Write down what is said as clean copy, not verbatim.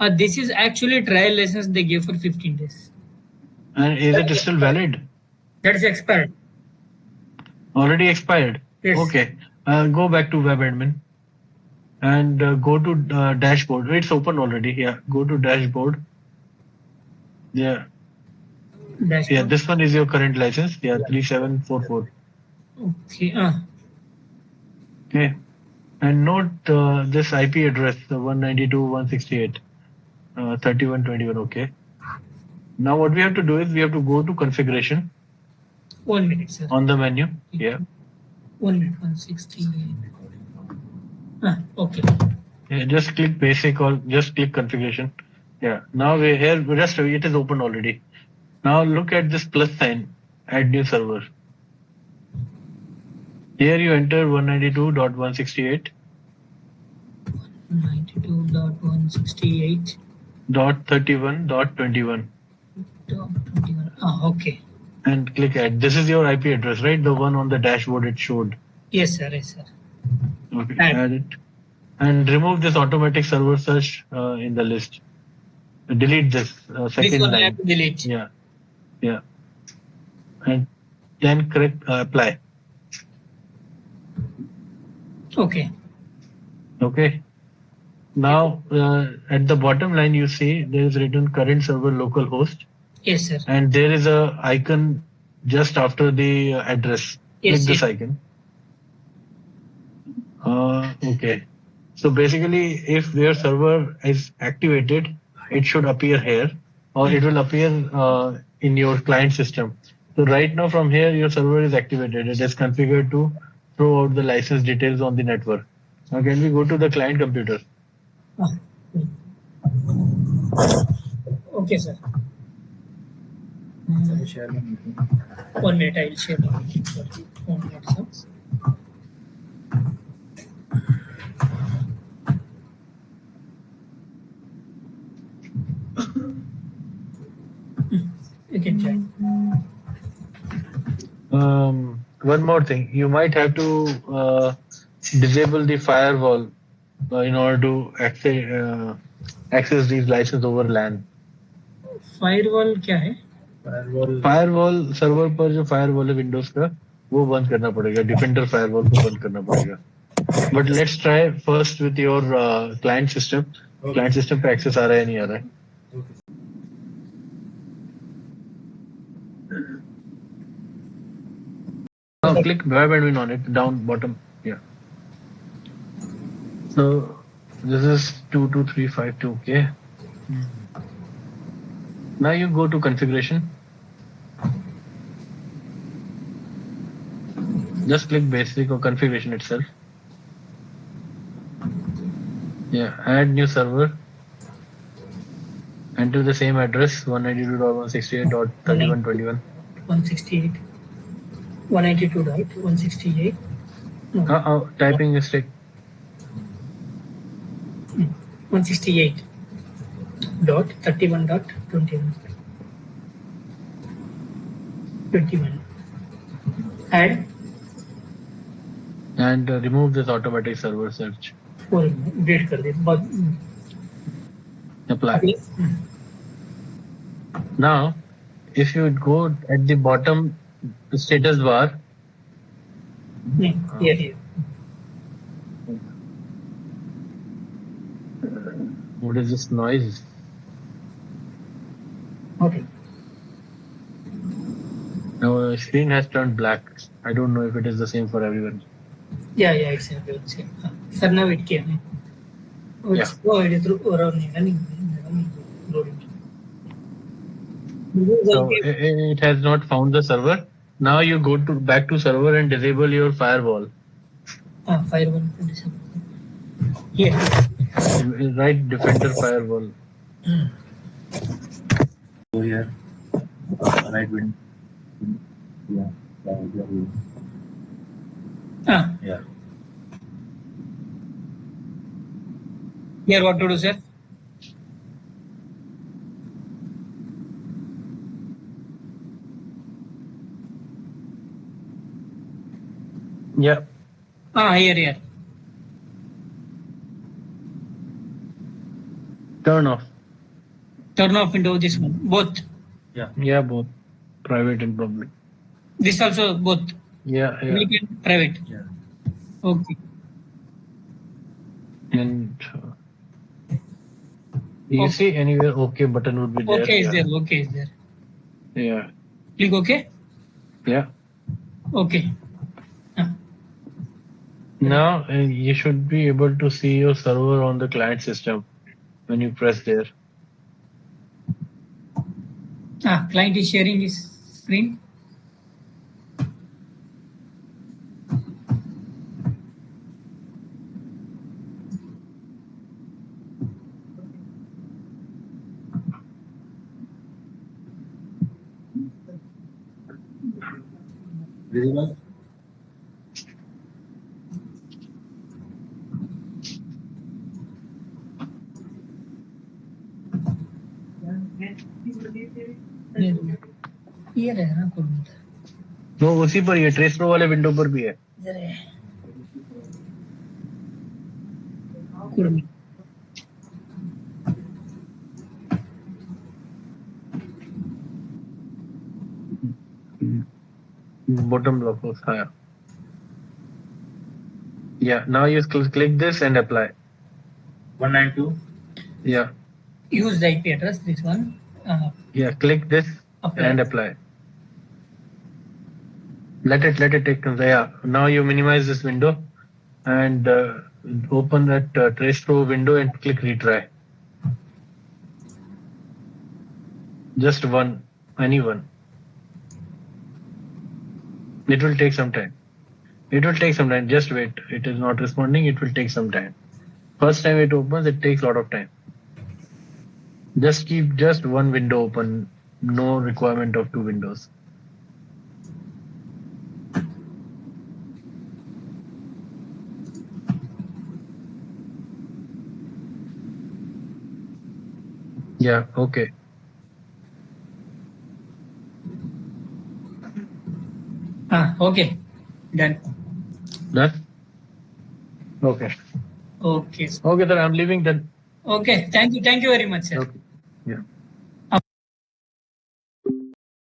This is actually trial license they gave for 15 days. And is it still valid? That is expired. Already expired? Yes. Okay. Go back to web admin and go to dashboard. It's open already. Yeah. Go to dashboard. Yeah. Dashboard. Yeah. This one is your current license. Yeah. 3744. Okay. Okay. And note this IP address, the 192.168.31.21. Okay. Now what we have to do is we have to go to configuration. 1 minute, sir. On the menu. Yeah. 1 minute. 168. Okay. Yeah, just click basic or just click configuration. Yeah. Now we're here. Just it is open already. Now look at this plus sign. Add new server. Here you enter 192.168. 192.168.31.21. Okay. And click add. This is your IP address, right? The one on the dashboard it showed. Yes, sir. Yes, sir. Okay. Add it. And remove this automatic server search in the list. Delete this second this one line. I have to delete. Yeah. Yeah. And then correct apply. Okay. Okay. Now at the bottom line you see there is written current server localhost. Yes, sir. And there is a icon just after the address. Yes, Click this icon. Okay. So basically, if their server is activated, it should appear here, or it will appear in your client system. So right now from here, your server is activated. It is configured to throw out the license details on the network. Now can we go to the client computer? Okay, sir. 1 minute, I will share my meeting for you. 1 minute, sir. You can check. One more thing, you might have to disable the firewall in order to access these licenses over LAN. Firewall क्या है? Firewall server पर जो firewall है Windows का वो बंद करना पड़ेगा. Defender firewall को बंद करना पड़ेगा. But let's try first with your client system. Okay. Client system पे access आ रहा है नहीं आ रहा है. Now click web admin on it, down bottom. Yeah. So this is 22352. Okay. Now you go to configuration. Just click basic or configuration itself. Yeah, add new server. Enter the same address 192.168.31.21. 168. 192.168. No. Typing mistake. 168.31.21. 21. Add. And remove this automatic server search. Wait कर दे. Apply. Now, if you go at the bottom status bar. Here. What is this noise? Okay. Now screen has turned black. I don't know if it is the same for everyone. Yeah, it's the same. Sir, now it came. Yeah. So it has not found the server. Now you go back to server and disable your firewall. Firewall. Here. Right, Defender firewall. Go here. Right window. Yeah. Yeah. Here, what to do, sir? Yeah. Here. Turn off. Turn off window, this one, both. Yeah. Yeah, both private and public. This also both, Yeah, yeah. public and private. Yeah. Okay. And you Okay. see anywhere OK button would be there. Okay is Yeah. there. Okay is there. Yeah. Click OK. Yeah. Okay. Now you should be able to see your server on the client system when you press there. Client is sharing his screen. Visible? ये रहे ना code वो उसी पर ही है, ट्रेसप्रो वाले window पर भी है. इधर है code Bottom block was higher. Yeah, now you click this and apply. 192. Yeah. Use the IP address, this one. Yeah, click this apply. And apply. Let it take control. Yeah, now you minimize this window and open that Tracepro window and click retry. Just one, any one. It will take some time. Just wait. It is not responding. It will take some time. First time it opens, it takes a lot of time. Just keep just one window open. No requirement of two windows. Yeah, okay. Okay. Done. Done? Okay. Okay. Okay, sir. I'm leaving then. Okay. Thank you very much, sir. Okay.